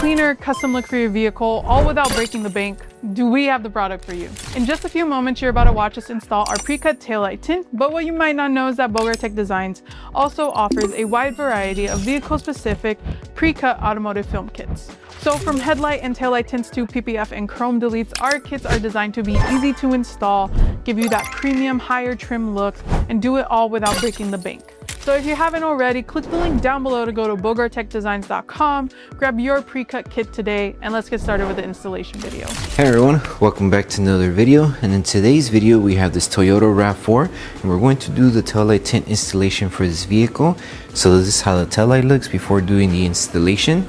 cleaner, custom look for your vehicle, all without breaking the bank, do we have the product for you. In just a few moments, you're about to watch us install our Precut taillight tint, but what you might not know is that Tech Designs also offers a wide variety of vehicle-specific pre-cut automotive film kits. So from headlight and taillight tints to PPF and chrome deletes, our kits are designed to be easy to install, give you that premium, higher trim look, and do it all without breaking the bank. So if you haven't already, click the link down below to go to bogartechdesigns.com, grab your pre-cut kit today, and let's get started with the installation video. Hey everyone, welcome back to another video. And in today's video, we have this Toyota RAV4, and we're going to do the taillight tint installation for this vehicle. So this is how the taillight looks before doing the installation.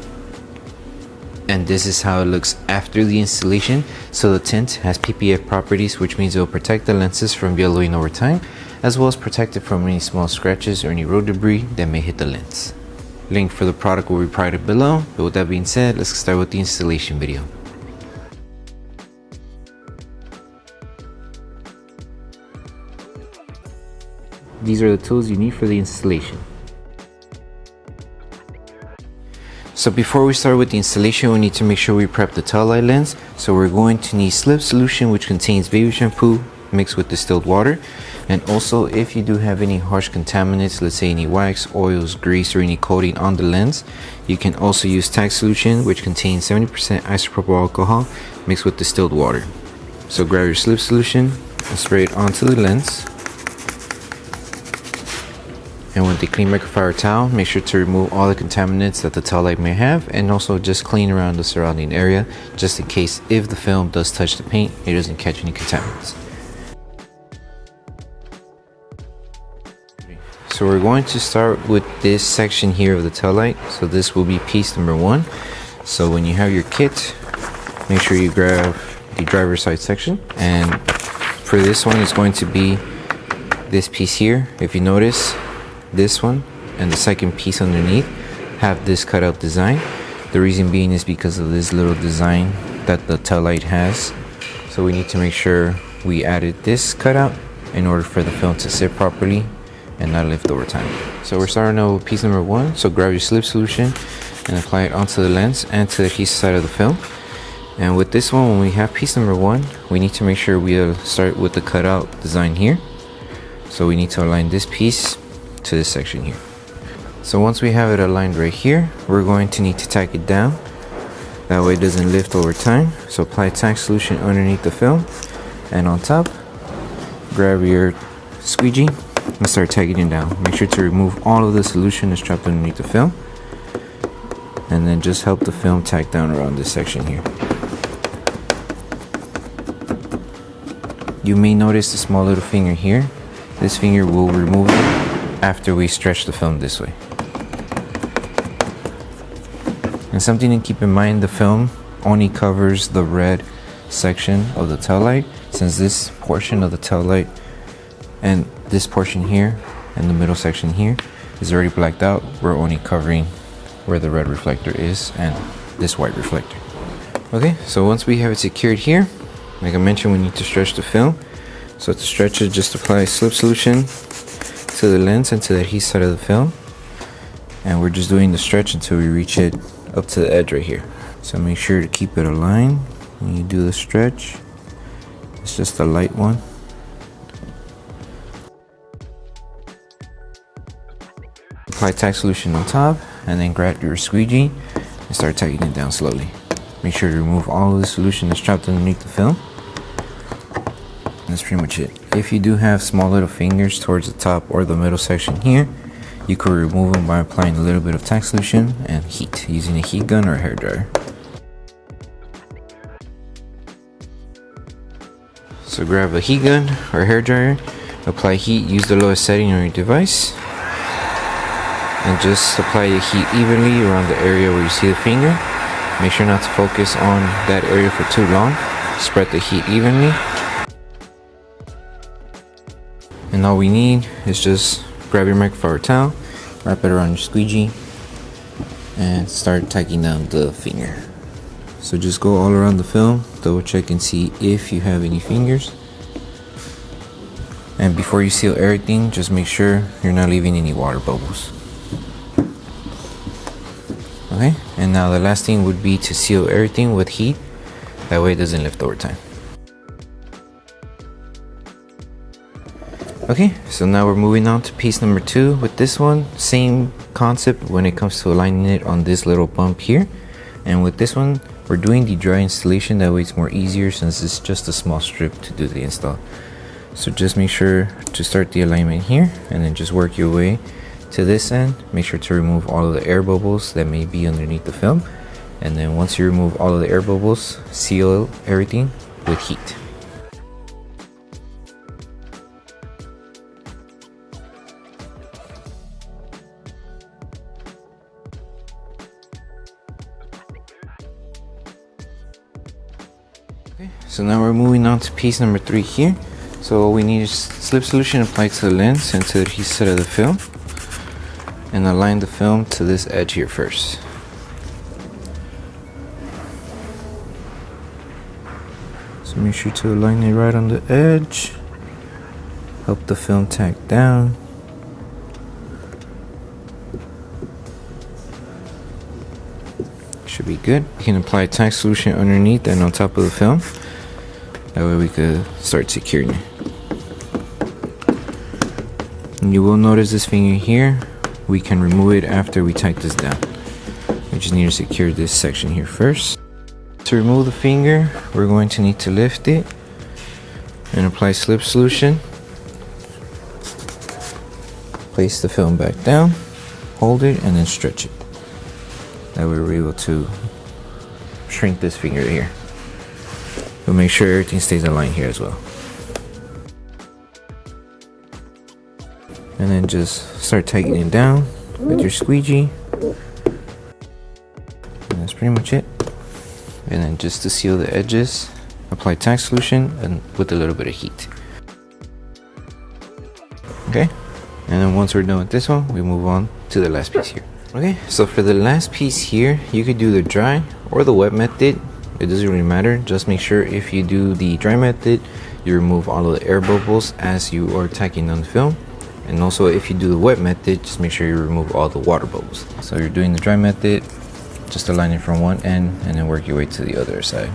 And this is how it looks after the installation. So the tint has PPF properties, which means it will protect the lenses from yellowing over time, as well as protect it from any small scratches or any road debris that may hit the lens. Link for the product will be provided below. But with that being said, let's start with the installation video. These are the tools you need for the installation. So before we start with the installation, we need to make sure we prep the taillight lens. So we're going to need slip solution, which contains baby shampoo mixed with distilled water. And also, if you do have any harsh contaminants, let's say any wax, oils, grease, or any coating on the lens, you can also use tack solution, which contains 70% isopropyl alcohol mixed with distilled water. So grab your slip solution and spray it onto the lens. And with the clean microfiber towel, make sure to remove all the contaminants that the taillight may have, and also just clean around the surrounding area, just in case if the film does touch the paint, it doesn't catch any contaminants. So we're going to start with this section here of the taillight. So this will be piece number 1. So when you have your kit, make sure you grab the driver's side section. And for this one, it's going to be this piece here. If you notice, this one and the second piece underneath have this cutout design. The reason being is because of this little design that the taillight has. So we need to make sure we added this cutout in order for the film to sit properly and not lift over time. So we're starting out with piece number 1. So grab your slip solution and apply it onto the lens and to the adhesive side of the film. And with this one, when we have piece number 1, we need to make sure we start with the cutout design here. So we need to align this piece to this section here. So once we have it aligned right here, we're going to need to tack it down. That way it doesn't lift over time. So apply tack solution underneath the film, and on top, grab your squeegee and start tacking it down. Make sure to remove all of the solution that's trapped underneath the film, and then just help the film tack down around this section here. You may notice the small little finger here. This finger will remove it after we stretch the film this way. And something to keep in mind, the film only covers the red section of the taillight. Since this portion of the taillight and this portion here and the middle section here is already blacked out, we're only covering where the red reflector is and this white reflector. Okay, so once we have it secured here, like I mentioned, we need to stretch the film. So to stretch it, just apply slip solution to the lens and to the adhesive side of the film, and we're just doing the stretch until we reach it up to the edge right here. So make sure to keep it aligned when you do the stretch. It's just a light one. Apply tack solution on top, and then grab your squeegee and start tacking it down slowly. Make sure to remove all of the solution that's trapped underneath the film. And that's pretty much it. If you do have small little fingers towards the top or the middle section here, you could remove them by applying a little bit of tack solution and heat, using a heat gun or a hair dryer. So grab a heat gun or hair dryer, apply heat, use the lowest setting on your device, and just apply the heat evenly around the area where you see the finger. Make sure not to focus on that area for too long. Spread the heat evenly. And all we need is just grab your microfiber towel, wrap it around your squeegee, and start tacking down the finger. So just go all around the film, double check and see if you have any fingers. And before you seal everything, just make sure you're not leaving any water bubbles. Okay, and now the last thing would be to seal everything with heat. That way it doesn't lift over time. Okay, so now we're moving on to piece number 2. With this one, same concept when it comes to aligning it on this little bump here. And with this one, we're doing the dry installation. That way it's more easier since it's just a small strip to do the install. So just make sure to start the alignment here and then just work your way to this end. Make sure to remove all of the air bubbles that may be underneath the film. And then once you remove all of the air bubbles, seal everything with heat. Okay, so now we're moving on to piece number 3 here. So all we need is slip solution applied to the lens and to the adhesive side of the film. And align the film to this edge here first. So make sure to align it right on the edge. Help the film tack down. Should be good. You can apply tack solution underneath and on top of the film. That way we could start securing it. And you will notice this finger here. We can remove it after we tighten this down. We just need to secure this section here first. To remove the finger, we're going to need to lift it and apply slip solution. Place the film back down, hold it, and then stretch it. That way we're able to shrink this finger here. But make sure everything stays aligned here as well. And then just start tightening down with your squeegee. And that's pretty much it. And then just to seal the edges, apply tack solution and with a little bit of heat. Okay, and then once we're done with this one, we move on to the last piece here. Okay, so for the last piece here, you could do the dry or the wet method. It doesn't really matter. Just make sure if you do the dry method, you remove all of the air bubbles as you are tacking on the film. And also if you do the wet method, just make sure you remove all the water bubbles. So you're doing the dry method, just align it from one end and then work your way to the other side.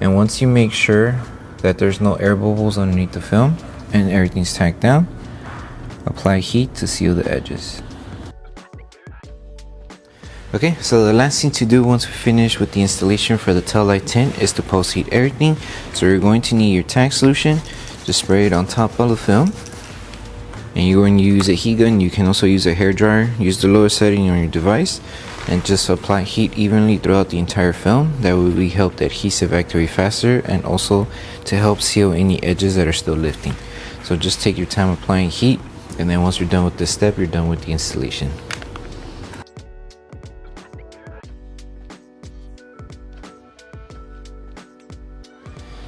And once you make sure that there's no air bubbles underneath the film and everything's tacked down, apply heat to seal the edges. Okay, so the last thing to do once we finish with the installation for the tail light tint is to post heat everything. So you're going to need your tack solution. Just spray it on top of the film. And you're going to use a heat gun. You can also use a hair dryer. Use the lower setting on your device and just apply heat evenly throughout the entire film. That will really help the adhesive activate faster and also to help seal any edges that are still lifting. So just take your time applying heat, and then once you're done with this step, you're done with the installation.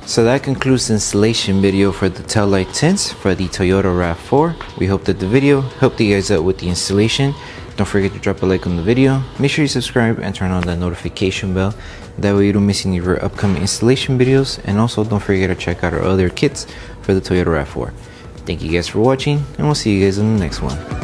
So that concludes the installation video for the tail light tints for the Toyota RAV4. We hope that the video helped you guys out with the installation. Don't forget to drop a like on the video. Make sure you subscribe and turn on that notification bell. That way you don't miss any of our upcoming installation videos. And also don't forget to check out our other kits for the Toyota RAV4. Thank you guys for watching, and we'll see you guys in the next one.